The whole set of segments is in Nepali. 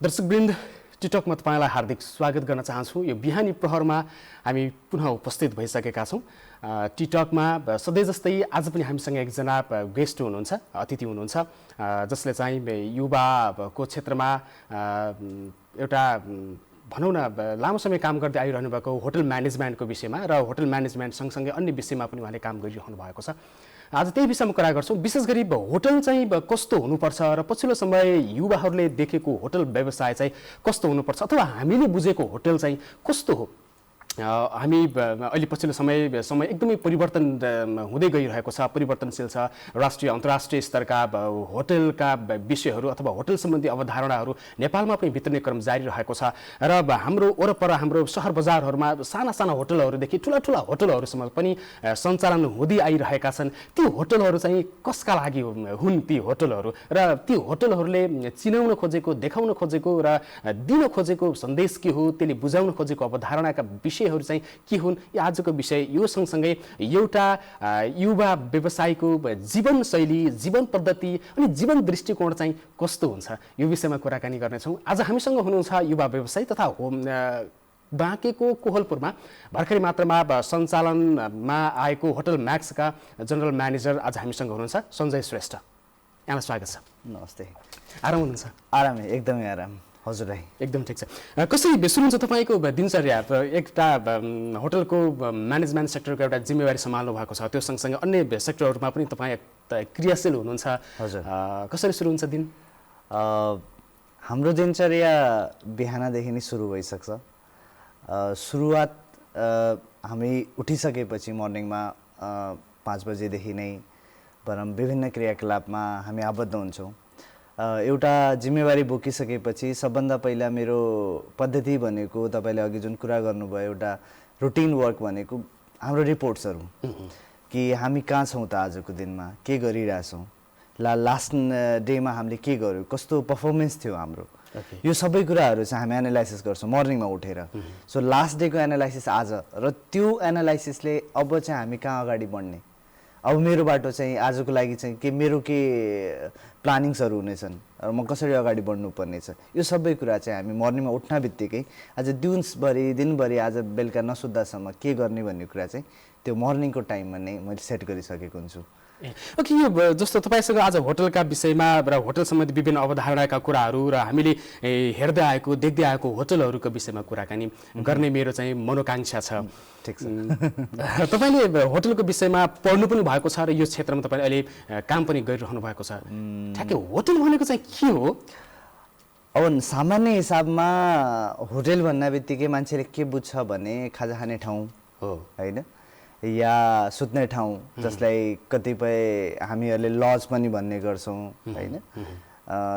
दर्शकवृन्द टिकटकमा तपाईलाई हार्दिक स्वागत गर्न चाहन्छु। यो बिहानी प्रहरमा हामी पुनः उपस्थित भइसकेका छौँ। टिकटकमा सधैँ जस्तै आज पनि हामीसँग एकजना गेस्ट हुनुहुन्छ, अतिथि हुनुहुन्छ, जसले चाहिँ युवाको क्षेत्रमा एउटा भनौँ न लामो समय काम गर्दै आइरहनु भएको होटल म्यानेजमेन्टको विषयमा र होटल म्यानेजमेन्ट सँगसँगै अन्य विषयमा पनि उहाँले काम गरिरहनु भएको छ। आज त्यही विषयमा कुरा गर्छौँ। विशेष गरी होटल चाहिँ कस्तो हुनुपर्छ र पछिल्लो समय युवाहरूले देखेको होटल व्यवसाय चाहिँ कस्तो हुनुपर्छ अथवा हामीले बुझेको होटल चाहिँ कस्तो हो। हामी अहिले पछिल्लो समय एकदमै परिवर्तन हुँदै गइरहेको छ, परिवर्तनशील छ। राष्ट्रिय अन्तर्राष्ट्रिय स्तरका होटलका विषयहरू अथवा होटल सम्बन्धी अवधारणाहरू नेपालमा पनि भित्रिने क्रम जारी रहेको छ र हाम्रो वरपर हाम्रो सहर बजारहरूमा साना साना होटलहरूदेखि ठुला ठुला होटलहरूसम्म पनि सञ्चालन हुँदै आइरहेका छन्। ती होटलहरू चाहिँ कसका लागि हुन् ती होटलहरू र ती होटलहरूले चिनाउन खोजेको, देखाउन खोजेको र दिन खोजेको सन्देश के हो, त्यसले बुझाउन खोजेको अवधारणाका विषयहरू चाहिँ के हुन्। आजको विषय यो सँगसँगै एउटा युवा व्यवसायको जीवनशैली, जीवन पद्धति अनि जीवन दृष्टिकोण चाहिँ कस्तो हुन्छ, यो विषयमा कुराकानी गर्नेछौँ। आज हामीसँग हुनुहुन्छ युवा व्यवसायी तथा बाँकेको कोहलपुरमा भर्खरै मात्रामा सञ्चालनमा आएको होटल म्याक्सका जनरल म्यानेजर आज हामीसँग हुनुहुन्छ सञ्जय श्रेष्ठ। यहाँलाई स्वागत छ। नमस्ते। आराम हुनुहुन्छ? आराम, एकदमै आराम। हजुरलाई एकदम ठिक छ। कसरी सुन्नुहुन्छ तपाईँको दिनचर्या? एउटा होटलको म्यानेजमेन्ट सेक्टरको एउटा जिम्मेवारी सम्हाल्नु भएको छ, त्यो सँगसँगै अन्य सेक्टरहरूमा पनि तपाईँ क्रियाशील हुनुहुन्छ। हजुर, कसरी सुरु हुन्छ दिन? हाम्रो दिनचर्या बिहानदेखि नै सुरु भइसक्छ। सुरुवात हामी उठिसकेपछि मर्निङमा 5 बजेदेखि नै विभिन्न क्रियाकलापमा हामी आबद्ध हुन्छौँ। एउटा जिम्मेवारी बोकिसकेपछि सबभन्दा पहिला मेरो पद्धति भनेको तपाईँले अघि जुन कुरा गर्नुभयो, एउटा रुटिन वर्क भनेको हाम्रो रिपोर्ट्सहरू कि हामी कहाँ छौँ त, आजको दिनमा के गरिरहेछौँ, लास्ट डेमा हामीले के गर्यौँ, कस्तो पर्फर्मेन्स थियो हाम्रो, यो सबै कुराहरू चाहिँ हामी एनालाइसिस गर्छौँ मर्निङमा उठेर। सो लास्ट डेको एनालाइसिस आज, र त्यो एनालाइसिसले अब चाहिँ हामी कहाँ अगाडि बढ्ने, अब मेरो बाटो चाहिँ आजको लागि चाहिँ मेरो के प्लानिङ्सहरू हुनेछन् र म कसरी अगाडि बढ्नुपर्ने छ, यो सबै कुरा चाहिँ हामी मर्निङमा उठ्न बित्तिकै आज दिनभरि आज बेलुका नसुत्दासम्म के गर्ने भन्ने कुरा चाहिँ त्यो मर्निङको टाइममा नै मैले सेट गरिसकेको हुन्छु। ओके, यो जस्तो तपाईँसँग आज होटलका विषयमा र होटल सम्बन्धी विभिन्न अवधारणाका कुराहरू र हामीले हेर्दै आएको देख्दै आएको होटलहरूको विषयमा कुराकानी गर्ने मेरो चाहिँ मनोकांक्षा छ। ठिक छ। तपाईँले होटलको विषयमा पढ्नु पनि भएको छ र यो क्षेत्रमा तपाईँले अहिले काम पनि गरिरहनु भएको छ। ठ्याक्कै होटल भनेको चाहिँ के हो? अब सामान्य हिसाबमा होटल भन्ने बित्तिकै मान्छेले के बुझ्छ भने खाजा खाने ठाउँ हो होइन, या सुत्ने ठाउँ, जसलाई कतिपय हामीहरूले लज पनि भन्ने गर्छौँ होइन,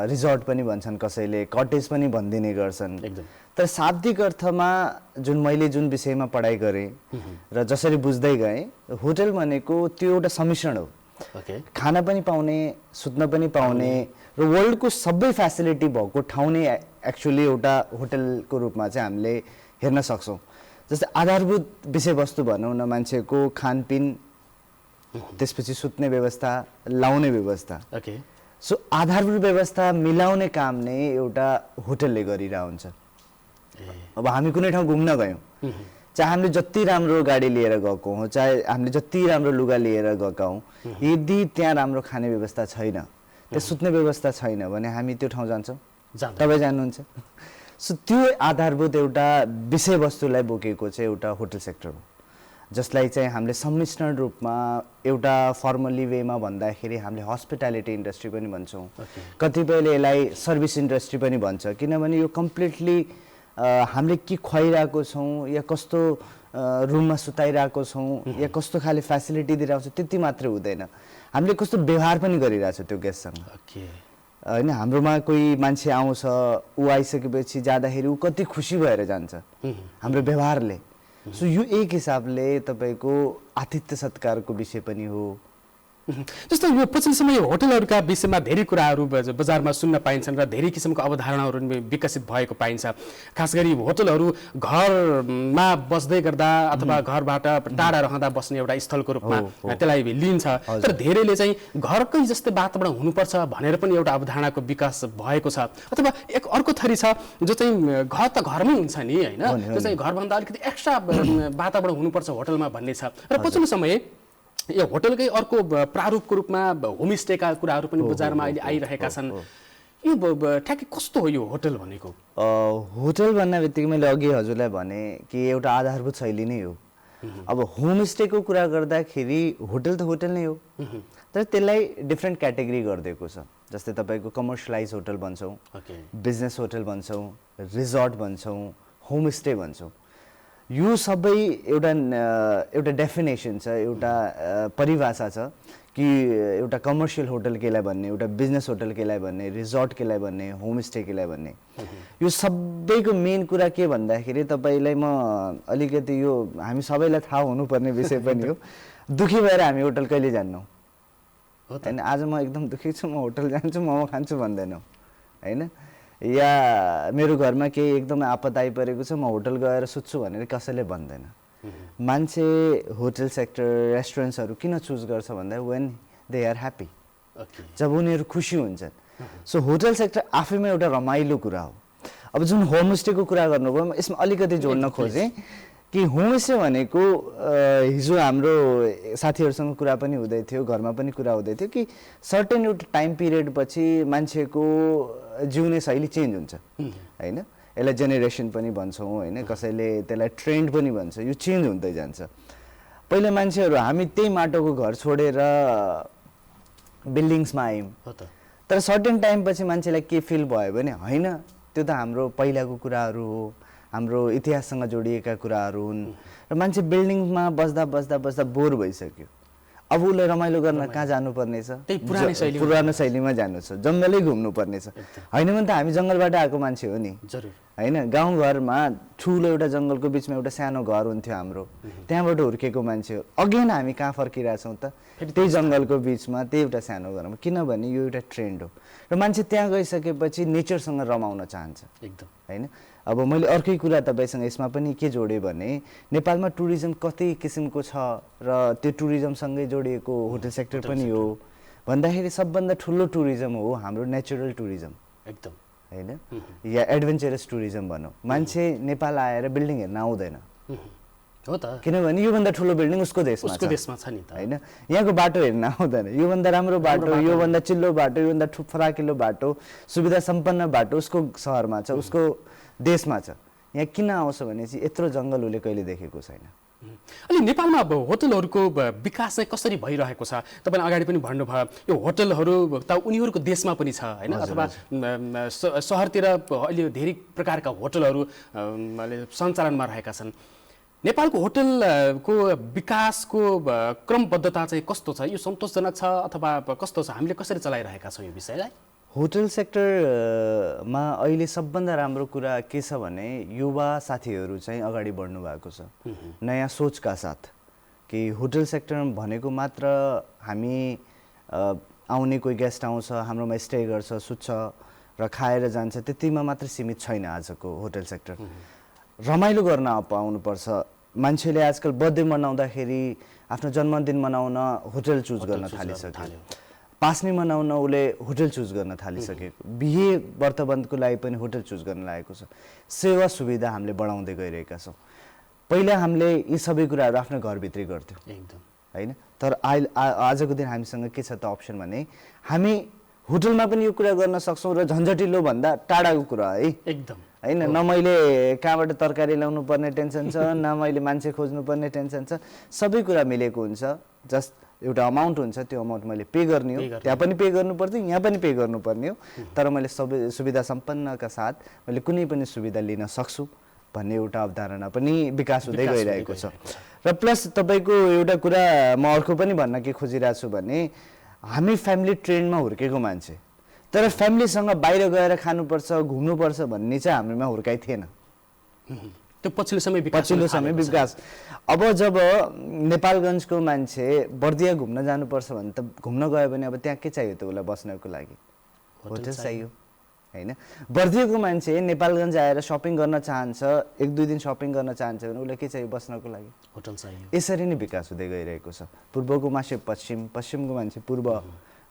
रिजोर्ट पनि भन्छन्, कसैले कटेज पनि भनिदिने गर्छन्। तर शाब्दिक अर्थमा मैले जुन विषयमा पढाइ गरेँ र जसरी बुझ्दै गएँ, होटल भनेको त्यो एउटा सम्मिश्रण हो। खाना पनि पाउने, सुत्न पनि पाउने र वर्ल्डको सबै फेसिलिटी भएको ठाउँ नै एक्चुअली एउटा होटलको रूपमा चाहिँ हामीले हेर्न सक्छौँ। जस्तै आधारभूत विषयवस्तु भनौँ न, मान्छेको खानपिन, त्यसपछि सुत्ने व्यवस्था, लाउने व्यवस्था। सो आधारभूत व्यवस्था मिलाउने काम नै एउटा होटलले गरिरहेको हुन्छ। अब हामी कुनै ठाउँ घुम्न गयौँ, चाहे हामीले जति राम्रो गाडी लिएर गएको हौँ, चाहे हामीले जति राम्रो लुगा लिएर गएका हौँ, यदि त्यहाँ राम्रो खाने व्यवस्था छैन, त्यहाँ सुत्ने व्यवस्था छैन भने हामी त्यो ठाउँ जान्छौँ? तपाईँ जानुहुन्छ? सो त्यो आधारभूत एउटा विषयवस्तुलाई बोकेको चाहिँ एउटा होटल सेक्टर हो, जसलाई चाहिँ हामीले सम्मिश्रण रूपमा एउटा फर्मली वेमा भन्दाखेरि हामीले हस्पिटालिटी इन्डस्ट्री पनि भन्छौँ, कतिपयले यसलाई सर्भिस इन्डस्ट्री पनि भन्छ। किनभने यो कम्प्लिटली हामीले के खुवाइरहेको छौँ, या कस्तो रुममा सुताइरहेको छौँ, या कस्तो खाले फेसिलिटी दिइरहेको छौँ, त्यति मात्रै हुँदैन, हामीले कस्तो व्यवहार पनि गरिरहेको छौँ त्यो गेस्टसँग होइन। हाम्रोमा कोही मान्छे आउँछ, ऊ आइसकेपछि जाँदाखेरि ऊ कति खुसी भएर जान्छ हाम्रो व्यवहारले। सो यो एक हिसाबले तपाईँको आतिथ्य सत्कारको विषय पनि हो जस्तो यो पछिल्लो समय होटलहरूका विषयमा धेरै कुराहरू बजारमा सुन्न पाइन्छन् र धेरै किसिमको अवधारणाहरू विकसित भएको पाइन्छ। खास गरी होटलहरू घरमा बस्दै गर्दा अथवा घरबाट टाढा रहँदा बस्ने एउटा स्थलको रूपमा त्यसलाई लिन्छ। तर धेरैले चाहिँ घरकै जस्तै वातावरण हुनुपर्छ भनेर पनि एउटा अवधारणाको विकास भएको छ। अथवा एक अर्को थरी छ जो चाहिँ घर त घरमै हुन्छ नि होइन, जो चाहिँ घरभन्दा अलिकति एक्स्ट्रा वातावरण हुनुपर्छ होटलमा भन्ने छ। र पछिल्लो समय यो होटलकै अर्को प्रारूपको रूपमा होमस्टेका कुराहरू पनि बजारमा अहिले आइरहेका छन्। यो ठ्याक्कै कस्तो हो यो होटल भनेको? होटल भन्ने बित्तिकै मैले अघि हजुरलाई भने कि एउटा आधारभूत शैली नै हो। अब होमस्टेको कुरा गर्दाखेरि होटल त होटल नै हो, तर त्यसलाई डिफ्रेन्ट क्याटेगोरी गरिदिएको छ। जस्तै तपाईँको कमर्सियलाइज होटल भन्छौँ, बिजनेस होटल भन्छौँ, रिजोर्ट भन्छौँ, होमस्टे भन्छौँ। यो सबै एउटा डेफिनेसन छ, एउटा परिभाषा छ कि एउटा कमर्सियल होटल केलाई भन्ने, एउटा बिजनेस होटल केलाई भन्ने, रिजोर्ट केलाई भन्ने, होमस्टे केलाई भन्ने। यो सबैको मेन कुरा के भन्दाखेरि तपाईँलाई म अलिकति यो हामी सबैलाई थाहा हुनुपर्ने विषय पनि हो, दुखी भएर हामी होटल कहिले जान्नौँ होइन। आज म एकदम दुखी छु, म होटल जान्छु, मोमो खान्छु भन्दैनौँ होइन। या मेरो घरमा केही एकदमै आपद आइपरेको छ, म होटल गएर सुत्छु भनेर कसैले भन्दैन। मान्छे होटल सेक्टर रेस्टुरेन्ट्सहरू किन चुज गर्छ भन्दा वेन दे आर ह्याप्पी, जब उनीहरू खुसी हुन्छन्। सो होटल सेक्टर आफैमा एउटा रमाइलो कुरा हो। अब जुन होमस्टेको कुरा गर्नुभयो, म यसमा अलिकति जोड्न खोजेँ कि होमस्टे भनेको हिजो हाम्रो साथीहरूसँग कुरा पनि हुँदै थियो, घरमा पनि कुरा हुँदै थियो कि सर्टेन एउटा टाइम पिरियड पछि मान्छेको जिउने शैली चेन्ज हुन्छ होइन। यसलाई जेनेरेसन पनि भन्छौँ होइन, कसैले त्यसलाई ट्रेन्ड पनि भन्छ। यो चेन्ज हुँदै जान्छ। पहिला मान्छेहरू हामी त्यही माटोको घर छोडेर बिल्डिङ्समा आयौँ, तर सर्टेन टाइम पछि मान्छेलाई के फिल भयो भने होइन त्यो त हाम्रो पहिलाको कुराहरू हो, हाम्रो इतिहाससँग जोडिएका कुराहरू हुन्। र मान्छे बिल्डिङमा बस्दा बस्दा बस्दा बोर भइसक्यो। अब उसलाई रमाइलो गर्न कहाँ जानुपर्ने छ? पुरानो शैलीमा जानु छ, जङ्गलै घुम्नुपर्ने छ होइन। भने त हामी जङ्गलबाट आएको मान्छे हो नि होइन। गाउँघरमा ठुलो एउटा जङ्गलको बिचमा एउटा सानो घर हुन्थ्यो हाम्रो, त्यहाँबाट हुर्केको मान्छे हो। अगेन हामी कहाँ फर्किरहेछौँ त? त्यही जङ्गलको बिचमा, त्यही एउटा सानो घरमा। किनभने यो एउटा ट्रेन्ड हो र मान्छे त्यहाँ गइसकेपछि नेचरसँग रमाउन चाहन्छ एकदम होइन। अब मैले अर्कै कुरा तपाईँसँग यसमा पनि के जोडेँ भने नेपालमा टुरिज्म कति किसिमको छ र त्यो टुरिज्मसँगै जोडिएको होटल सेक्टर पनि हो भन्दाखेरि सबभन्दा ठुलो टुरिज्म हो हाम्रो नेचुरल टुरिज्म एकदम होइन, या एडभेन्चरस टुरिज्म भनौँ। मान्छे नेपाल आएर बिल्डिङ हेर्न आउँदैन हो त, किनभने योभन्दा ठुलो बिल्डिङ उसको देशमा छ नि त होइन। यहाँको बाटो हेर्न आउँदैन, योभन्दा राम्रो बाटो, योभन्दा चिल्लो बाटो, योभन्दा फराकिलो बाटो, सुविधा सम्पन्न बाटो उसको सहरमा छ, उसको देशमा छ। यहाँ किन आउँछ भनेपछि यत्रो जङ्गल उसले कहिले देखेको छैन। अनि नेपालमा अब होटलहरूको विकास चाहिँ कसरी भइरहेको छ? तपाईँले अगाडि पनि भन्नुभयो यो होटलहरू त उनीहरूको देशमा पनि छ होइन, अथवा सहरतिर अहिले धेरै प्रकारका होटलहरू सञ्चालनमा रहेका छन्। नेपालको होटलको विकासको क्रमबद्धता चाहिँ कस्तो छ? यो सन्तोषजनक छ अथवा कस्तो छ? हामीले कसरी चलाइरहेका छौँ यो विषयलाई? होटल सेक्टरमा अहिले सबभन्दा राम्रो कुरा के छ भने युवा साथीहरू चाहिँ अगाडि बढ्नु भएको छ नयाँ सोचका साथ कि होटल सेक्टर भनेको मात्र हामी आउने कोही गेस्ट आउँछ, हाम्रोमा स्टे गर्छ, सुत्छ र खाएर जान्छ त्यतिमा मात्र सीमित छैन। आजको होटल सेक्टर रमाइलो गर्न पाउनुपर्छ। मान्छेले आजकल बर्थडे मनाउँदाखेरि, आफ्नो जन्मदिन मनाउन होटल चुज गर्न थालिसक्यो, पास्ने मनाउन उसले होटल चुज गर्न थालिसकेको, बिहे व्रतबन्धको लागि पनि होटल चुज गर्न लागेको छ। सेवा सुविधा हामीले बढाउँदै गइरहेका छौँ। पहिला हामीले यी सबै कुराहरू आफ्नो घरभित्रै गर्थ्यौँ एकदम होइन, तर आजको दिन हामीसँग के छ त अप्सन भने हामी होटलमा पनि यो कुरा गर्न सक्छौँ र झन्झटिलो भन्दा टाढाको कुरा है एकदम होइन। न मैले कहाँबाट तरकारी ल्याउनु पर्ने टेन्सन छ, न मैले मान्छे खोज्नु पर्ने टेन्सन छ, सबै कुरा मिलेको हुन्छ। जस्ट एउटा अमाउन्ट हुन्छ, त्यो अमाउन्ट मैले पे गर्ने हो, त्यहाँ पनि पे गर्नु पर्थ्यो, यहाँ पनि पे गर्नुपर्ने हो, तर मैले सबै सुविधा सम्पन्नका साथ मैले कुनै पनि सुविधा लिन सक्छु भन्ने एउटा अवधारणा पनि विकास हुँदै गइरहेको छ। र प्लस तपाईँको एउटा कुरा म अर्को पनि भन्न के खोजिरहेको छु भने हामी फ्यामिली ट्रेन्डमा हुर्केको मान्छे, तर फ्यामिलीसँग बाहिर गएर खानुपर्छ, घुम्नुपर्छ भन्ने चाहिँ हाम्रोमा हुर्काइ थिएन। त्यो पछिल्लो समय विकास। अब जब नेपालगञ्जको मान्छे बर्दिया घुम्न जानुपर्छ भने त घुम्न गयो भने अब त्यहाँ के चाहियो त उसलाई बस्नको लागि? होटल चाहियो हैन। बर्दियाको मान्छे नेपालगञ्ज आएर सपिङ गर्न चाहन्छ, 1-2 दिन सपिङ गर्न चाहन्छ भने उसलाई के चाहियो? बस्नको लागि होटल चाहियो। यसरी नै विकास हुँदै गइरहेको छ। पूर्वको मान्छे पश्चिम, पश्चिमको मान्छे पूर्व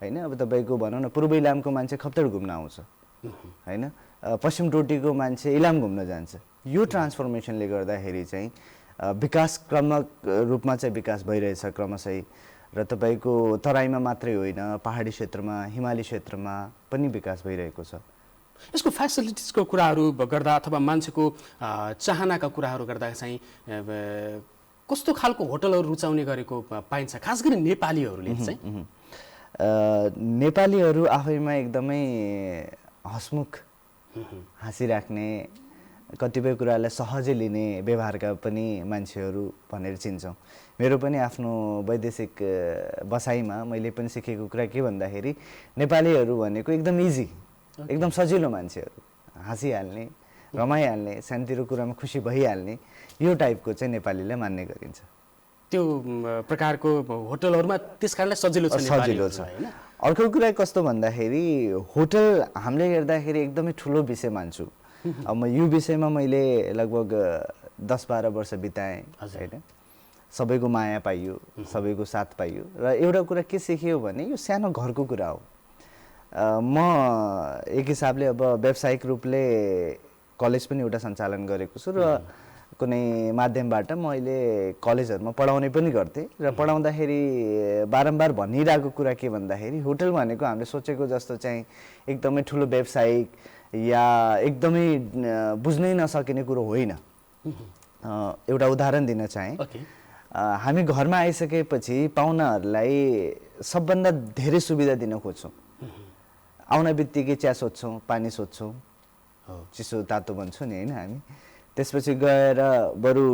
हैन। अब तपाईँको भनौँ न पूर्व इलामको मान्छे खप्तड घुम्न आउँछ हैन, पश्चिम टोटीको मान्छे इलाम घुम्न जान्छ। यो ट्रान्सफर्मेसनले गर्दाखेरि चाहिँ विकासक्रमक रूपमा चाहिँ विकास भइरहेछ क्रमशः। र तपाईँको तराईमा मात्रै होइन, पहाडी क्षेत्रमा, हिमाली क्षेत्रमा पनि विकास भइरहेको छ। यसको फेसिलिटिजको कुराहरू गर्दा अथवा मान्छेको चाहनाका कुराहरू गर्दा चाहिँ कस्तो खालको होटलहरू रुचाउने गरेको पाइन्छ, खास गरी नेपालीहरूले चाहिँ? नेपालीहरू आफैमा एकदमै हसमुख, हाँसिराख्ने, कतिपय कुरालाई सहजै लिने व्यवहारका पनि मान्छेहरू भनेर चिन्छौँ। मेरो पनि आफ्नो वैदेशिक बसाइमा मैले पनि सिकेको कुरा के भन्दाखेरि नेपालीहरू भनेको एकदम इजी, एकदम सजिलो मान्छेहरू, हाँसिहाल्ने, रमाइहाल्ने, सानोतिनो कुरामा खुसी भइहाल्ने, यो टाइपको चाहिँ नेपालीलाई मान्ने गरिन्छ। त्यो प्रकारको होटलहरूमा त्यस कारणले सजिलो छ। अर्को कुरा कस्तो भन्दाखेरि होटल हामीले हेर्दाखेरि एकदमै ठुलो विषय मान्छु। अब म यो विषयमा मैले लगभग 10-12 वर्ष बिताएँ हैन। सबैको माया पाइयो, सबैको साथ पाइयो र एउटा कुरा के सिकियो भने यो सानो घरको कुरा हो। म एक हिसाबले अब व्यावसायिक रूपले कलेज पनि एउटा सञ्चालन गरेको छु र कुनै माध्यमबाट म अहिले कलेजहरूमा पढाउने पनि गर्थेँ र पढाउँदाखेरि बारम्बार भनिरहेको कुरा के भन्दाखेरि होटल भनेको हामीले सोचेको जस्तो चाहिँ एकदमै ठुलो व्यावसायिक या एकदमै बुझ्नै नसकिने कुरो होइन। एउटा उदाहरण दिन चाहेँ। हामी घरमा आइसकेपछि पाहुनाहरूलाई सबभन्दा धेरै सुविधा दिन खोज्छौँ। आउन बित्तिकै चिया सोध्छौँ, पानी सोध्छौँ, चिसो तातो भन्छौँ नि हैन हामी। त्यसपछि गएर बरु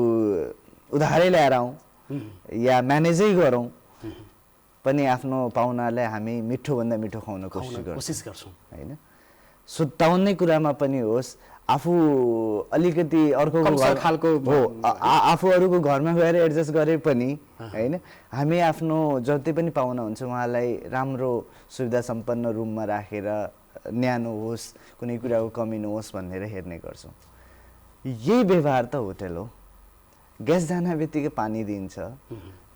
उधारै ल्याएर आउँ या म्यानेजै गरौँ पनि आफ्नो पाहुनालाई हामी मिठोभन्दा मिठो खुवाउन कोसिस गर्छौँ हैन। सुताउने कुरामा पनि होस्, आफू अलिकति अर्को खालको हो, आफू अरूको घरमा गएर एडजस्ट गरे पनि हैन, हामी आफ्नो जति पनि पाहुना हुन्छ उहाँलाई राम्रो सुविधा सम्पन्न रुममा राखेर न्यानो होस्, कुनै कुराको कमी नहोस् भनेर हेर्ने गर्छौँ। यही व्यवहार त होटल हो। गेस्ट जान बित्तिकै पानी दिन्छ,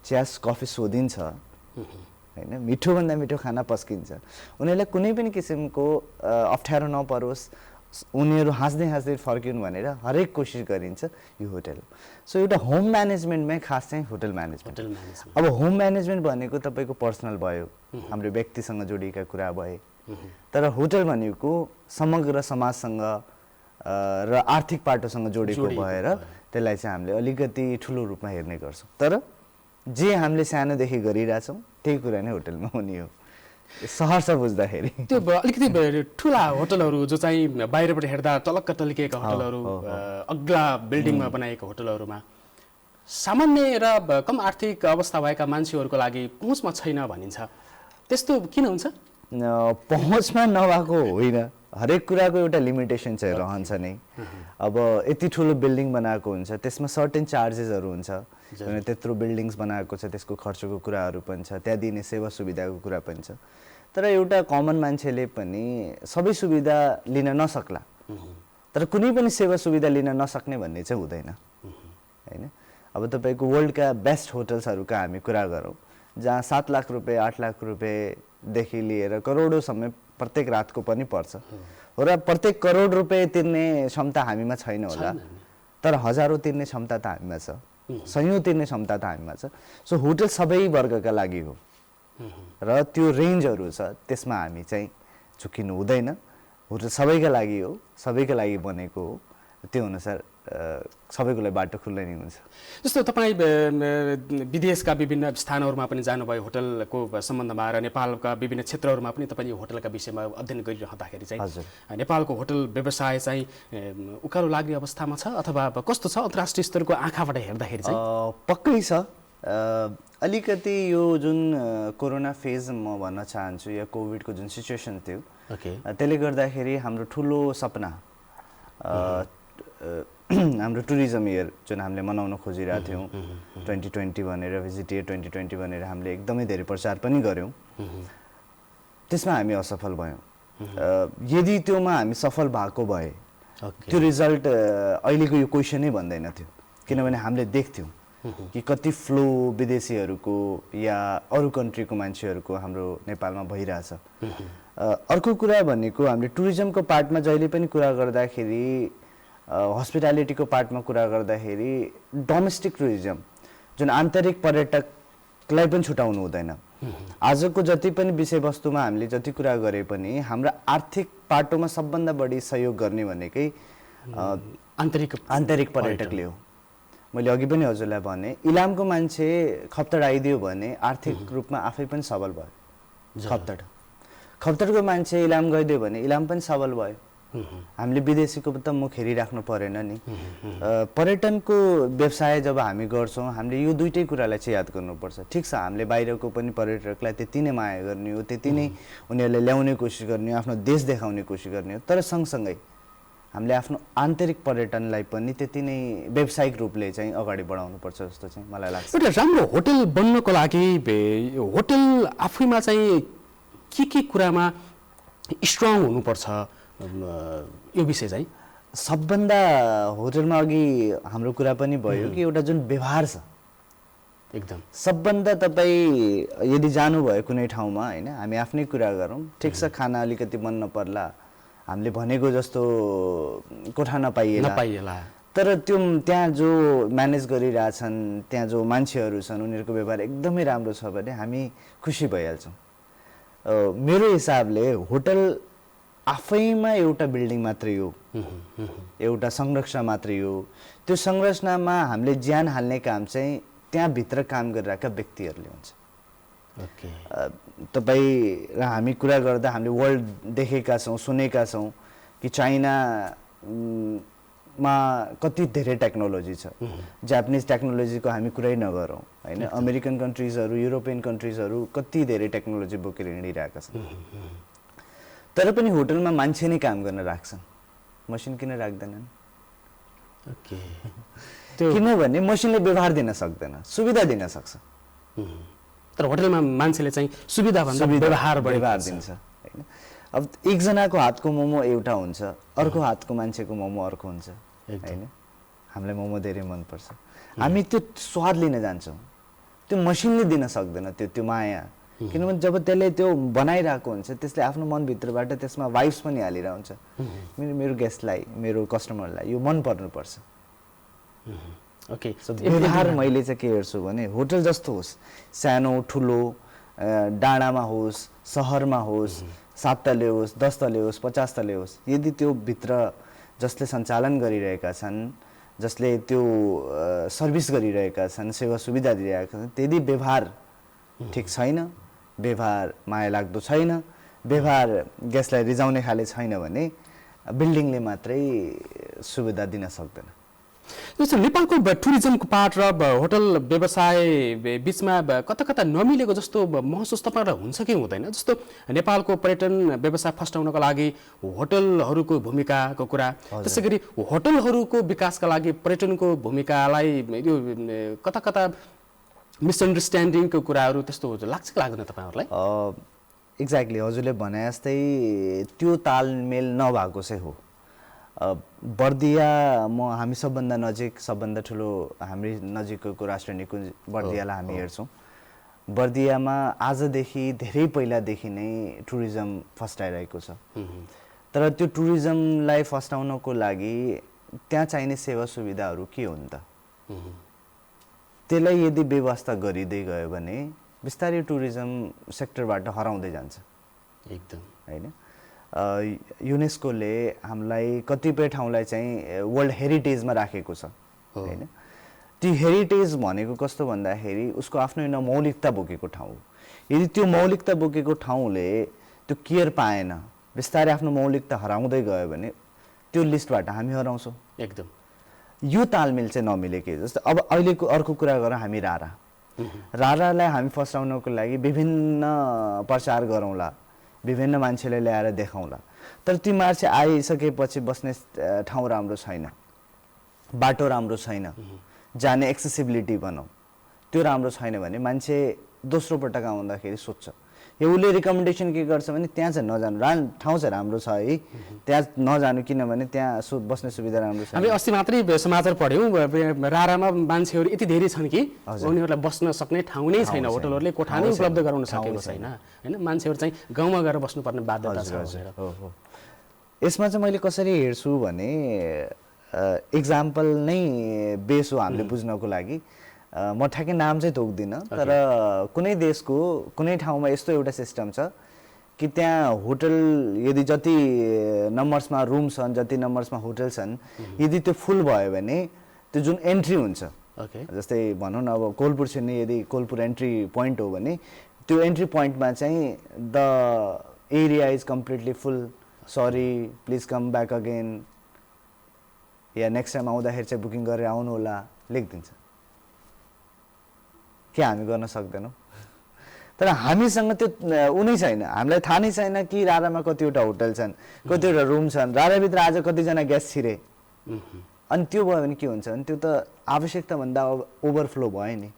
चिया कफी सोधिन्छ हैन, मिठोभन्दा मिठो खाना पस्किन्छ। उनीहरूलाई कुनै पनि किसिमको अप्ठ्यारो नपरोस्, उनीहरू हाँस्दै हाँस्दै फर्किनु भनेर हरेक कोसिस गरिन्छ। यो होटल हो। सो एउटा होम म्यानेजमेन्टमै खास चाहिँ होटल म्यानेजमेन्ट। अब होम म्यानेजमेन्ट भनेको तपाईँको पर्सनल भयो, हाम्रो व्यक्तिसँग जोडिएका कुरा भए, तर होटल भनेको समग्र समाजसँग र आर्थिक पाटोसँग जोडेको भएर त्यसलाई चाहिँ हामीले अलिकति ठुलो रूपमा हेर्ने गर्छौँ। तर जे हामीले सानोदेखि गरिरहेछौँ त्यही कुरा नै होटलमा हुने हो, सहर बुझ्दाखेरि। त्यो अलिकति ठुला होटलहरू जो चाहिँ बाहिरबाट हेर्दा टलक्क टल्किएका होटलहरू, अग्ला बिल्डिङमा बनाएका होटलहरूमा सामान्य र कम आर्थिक अवस्था भएका मान्छेहरूको लागि पहुँचमा छैन भनिन्छ। त्यस्तो किन हुन्छ? पहुँचमा नभएको होइन, हरेक कुराको एउटा लिमिटेसन चाहिँ रहन्छ नै। अब यति ठुलो बिल्डिङ बनाएको हुन्छ, त्यसमा सर्टेन चार्जेसहरू हुन्छ, त्यत्रो बिल्डिङ्स बनाएको छ, त्यसको खर्चको कुराहरू पनि छ, त्यहाँ दिने सेवा सुविधाको कुरा पनि छ। तर एउटा कमन मान्छेले पनि सबै सुविधा लिन नसक्ला, तर कुनै पनि सेवा सुविधा लिन नसक्ने भन्ने चाहिँ हुँदैन हैन। अब तपाईँको वर्ल्डका बेस्ट होटल्सहरूका हामी कुरा गरौँ, जहाँ 7 लाख रुपियाँ 8 लाख रुपियाँदेखि लिएर करोडौँसम्म प्रत्येक रातको पनि पर्छ हो, र प्रत्येक करोड रुपियाँ तिर्ने क्षमता हामीमा छैन होला, तर हजारौँ तिर्ने क्षमता त हामीमा छ, सयौँ तिर्ने क्षमता त हामीमा छ। सो होटल सबै वर्गका लागि हो र त्यो रेन्जहरू छ, त्यसमा हामी चाहिँ झुकिनु हुँदैन। होटल सबैका लागि हो, सबैका लागि बनेको हो, त्यो अनुसार सबैको लागि बाटो खुल्लै नै हुन्छ। जस्तो तपाईँ विदेशका विभिन्न स्थानहरूमा पनि जानुभयो होटलको सम्बन्धमा, र नेपालका विभिन्न क्षेत्रहरूमा पनि तपाईँ यो होटलका विषयमा अध्ययन गरिरहँदाखेरि चाहिँ नेपालको होटल व्यवसाय चाहिँ उकालो लाग्ने अवस्थामा छ अथवा कस्तो छ अन्तर्राष्ट्रिय स्तरको आँखाबाट हेर्दाखेरि चाहिँ? पक्कै छ। अलिकति यो जुन कोरोना फेज म भन्न चाहन्छु, या कोभिडको जुन सिचुएसन थियो, त्यसले गर्दाखेरि हाम्रो ठुलो सपना हाम्रो टुरिज्म इयर जुन हामीले मनाउन खोजिरहेको थियौँ 2020 भनेर भिजिट इयर 2020 भनेर हामीले एकदमै धेरै प्रचार पनि गऱ्यौँ। त्यसमा हामी असफल भयौँ। यदि त्योमा हामी सफल भएको भए त्यो रिजल्ट अहिलेको यो क्वेसनै भन्दैन थियो, किनभने हामीले देख्थ्यौँ कि कति फ्लो विदेशीहरूको या अरू कन्ट्रीको मान्छेहरूको हाम्रो नेपालमा भइरहेछ। अर्को कुरा भनेको हामीले टुरिज्मको पार्टमा जहिले पनि कुरा गर्दाखेरि, हस्पिटालिटीको पार्टमा कुरा गर्दाखेरि डोमेस्टिक टुरिज्म जुन आन्तरिक पर्यटकलाई पनि छुटाउनु हुँदैन। आजको जति पनि विषयवस्तुमा हामीले जति कुरा गरे पनि हाम्रा आर्थिक पाटोमा सबभन्दा बढी सहयोग गर्ने भनेकै आन्तरिक पर्यटकले हो। मैले अघि पनि हजुरलाई भने इलामको मान्छे खप्तड आइदियो भने आर्थिक रूपमा आफै पनि सबल भयो। खप्तडको मान्छे इलाम गइदियो भने इलाम पनि सबल भयो। हामीले विदेशीको त मुख हेरिराख्नु परेन नि। पर्यटनको व्यवसाय जब हामी गर्छौँ हामीले यो दुईटै कुरालाई चाहिँ याद गर्नुपर्छ। ठिक छ, हामीले बाहिरको पनि पर्यटकलाई त्यति नै माया गर्ने हो, त्यति नै उनीहरूलाई ल्याउने कोसिस गर्ने हो, आफ्नो देश देखाउने कोसिस गर्ने हो, तर सँगसँगै हामीले आफ्नो आन्तरिक पर्यटनलाई पनि त्यति नै व्यावसायिक रूपले चाहिँ अगाडि बढाउनुपर्छ जस्तो चाहिँ मलाई लाग्छ। एउटा राम्रो होटल बन्नको लागि होटल आफैमा चाहिँ के कुरामा स्ट्रङ हुनुपर्छ यो विषय चाहिँ? सबभन्दा होटलमा अघि हाम्रो कुरा पनि भयो कि एउटा जुन व्यवहार छ एकदम सबभन्दा, तपाईँ यदि जानुभयो कुनै ठाउँमा होइन, हामी आफ्नै कुरा गरौँ, ठिक छ खाना अलिकति मन नपर्ला, हामीले भनेको जस्तो कोठा नपाइएला, तर त्यो त्यहाँ जो म्यानेज गरिरहेछन्, त्यहाँ जो मान्छेहरू छन् उनीहरूको व्यवहार एकदमै राम्रो छ भने हामी खुसी भइहाल्छौँ। मेरो हिसाबले होटल आफैमा एउटा बिल्डिङ मात्रै हो, एउटा संरचना मात्रै हो। त्यो संरचनामा हामीले ज्यान हाल्ने काम चाहिँ त्यहाँभित्र काम गरिरहेका व्यक्तिहरूले हुन्छ। तपाईँ र हामी कुरा गर्दा हामीले वर्ल्ड देखेका छौँ, सुनेका छौँ कि चाइनामा कति धेरै टेक्नोलोजी छ। जापानिज टेक्नोलोजीको हामी कुरै नगरौँ होइन, अमेरिकन कन्ट्रिजहरू, युरोपियन कन्ट्रिजहरू कति धेरै टेक्नोलोजी बोकेर हिँडिरहेका छन्। तर पनि होटलमा मान्छे नै काम गर्न राख्छन्, मसिन किन राख्दैनन्? किनभने मसिनले व्यवहार दिन सक्दैन, सुविधा दिन सक्छ, तर होटलमा मान्छेले चाहिँ सुविधा भन्दा व्यवहार दिन्छ होइन। अब एकजनाको हातको मोमो एउटा हुन्छ, अर्को हातको मान्छेको मोमो अर्को हुन्छ होइन। हामीलाई मोमो धेरै मनपर्छ, हामी त्यो स्वाद लिन जान्छौँ, त्यो मसिनले दिन सक्दैन त्यो माया। किनभने जब त्यसले त्यो बनाइरहेको हुन्छ त्यसले आफ्नो मनभित्रबाट त्यसमा वाइब्स पनि हालिरहेको हुन्छ, मेरो गेस्टलाई, मेरो कस्टमरलाई यो मन पर्नुपर्छ। व्यवहार मैले चाहिँ के हेर्छु भने होटल जस्तो होस्, सानो ठुलो, डाँडामा होस्, सहरमा होस्, 7 तले होस्, 10 तले होस्, 50 तले होस्, यदि त्यो भित्र जसले सञ्चालन गरिरहेका छन्, जसले त्यो सर्भिस गरिरहेका छन्, सेवा सुविधा दिइरहेका छन्, त्यदि व्यवहार ठिक छैन, व्यवहार माया लाग्दो छैन, व्यवहार गेस्टलाई रिजाउने खाले छैन भने बिल्डिङले मात्रै सुविधा दिन सक्दैन। जस्तो नेपालको टुरिज्मको पार्ट र होटल व्यवसाय बिचमा कता कता नमिलेको जस्तो महसुस तपाईँलाई हुन्छ कि हुँदैन? जस्तो नेपालको पर्यटन व्यवसाय फस्टाउनको लागि होटलहरूको भूमिकाको कुरा, त्यसै गरी होटलहरूको विकासका लागि पर्यटनको भूमिकालाई यो कता कता मिसअन्डरस्ट्यान्डिङको कुराहरू त्यस्तो लाग्छ कि लाग्दैन तपाईँहरूलाई? एक्ज्याक्टली हजुरले भने जस्तै त्यो तालमेल नभएको चाहिँ हो। बर्दिया हामी सबभन्दा नजिक, सबभन्दा ठुलो हामी नजिकको राष्ट्रिय निकुञ्ज बर्दियालाई हामी हेर्छौँ। बर्दियामा आजदेखि धेरै पहिलादेखि नै टुरिज्म फस्टाइरहेको छ, तर त्यो टुरिज्मलाई फस्टाउनको लागि त्यहाँ चाहिने सेवा सुविधाहरू के हुन् त? त्यसलाई यदि व्यवस्था गरिँदै गयो भने बिस्तारै टुरिज्म सेक्टरबाट हराउँदै जान्छ एकदम होइन। युनेस्कोले हामीलाई कतिपय ठाउँलाई चाहिँ वर्ल्ड हेरिटेजमा राखेको छ होइन। त्यो हेरिटेज भनेको कस्तो भन्दाखेरि उसको आफ्नो एउटा मौलिकता बोकेको ठाउँ हो। यदि त्यो मौलिकता बोकेको ठाउँले त्यो केयर पाएन, बिस्तारै आफ्नो मौलिकता हराउँदै गयो भने त्यो लिस्टबाट हामी हराउँछौँ एकदम। यो तालमेल चाहिँ नमिलेको जस्तो। अब अहिलेको अर्को कुरा गरौँ, हामी रारालाई हामी फस्टाउनको लागि विभिन्न प्रचार गरौँला, विभिन्न मान्छेले ल्याएर देखाउँला, तर ती मान्छे आइसकेपछि बस्ने ठाउँ राम्रो छैन, बाटो राम्रो छैन, जाने एक्सेसिबिलिटी भनौँ त्यो राम्रो छैन भने मान्छे दोस्रो पटक आउँदाखेरि सोध्छ। यो उसले रिकमेन्डेसन के गर्छ भने त्यहाँ चाहिँ नजानु, ठाउँ चाहिँ राम्रो छ है, त्यहाँ नजानु किनभने त्यहाँ बस्ने सुविधा राम्रो छ। हामी अस्ति मात्रै समाचार पढ्यौँ, रारामा मान्छेहरू यति धेरै छन् कि उनीहरूलाई बस्न सक्ने ठाउँ नै छैन, होटलहरूले कोठा नै उपलब्ध गराउन सकेको छैन होइन। मान्छेहरू चाहिँ गाउँमा गएर बस्नुपर्ने बाध्यता छ भनेर। हो। यसमा चाहिँ मैले कसरी हेर्छु भने एक्जाम्पल नै बेस हो हामीले बुझ्नको लागि। म ठ्याक्कै नाम चाहिँ तोक्दिनँ, तर कुनै देशको कुनै ठाउँमा यस्तो एउटा सिस्टम छ कि त्यहाँ होटल यदि जति नम्बर्समा रुम छन्, जति नम्बर्समा होटल छन्, यदि त्यो फुल भयो भने त्यो जुन एन्ट्री हुन्छ, जस्तै भनौँ न अब कोलपुर छिर्ने यदि कोलपुर एन्ट्री पोइन्ट हो भने त्यो एन्ट्री पोइन्टमा चाहिँ the area is completely full, sorry please come back again, yeah next time आउँदाखेरि चाहिँ बुकिङ गरेर आउनु होला लेखिदिन्छ। के हामी गर्न सक्दैनौँ? तर हामीसँग त्यो उनी छैन, हामीलाई थाहा नै छैन कि रारामा कतिवटा होटल छन्, कतिवटा रुम छन्, राराभित्र आज कतिजना गेस्ट छिरे। अनि त्यो भयो भने के हुन्छ भने त्यो त आवश्यकताभन्दा ओभरफ्लो भयो नि।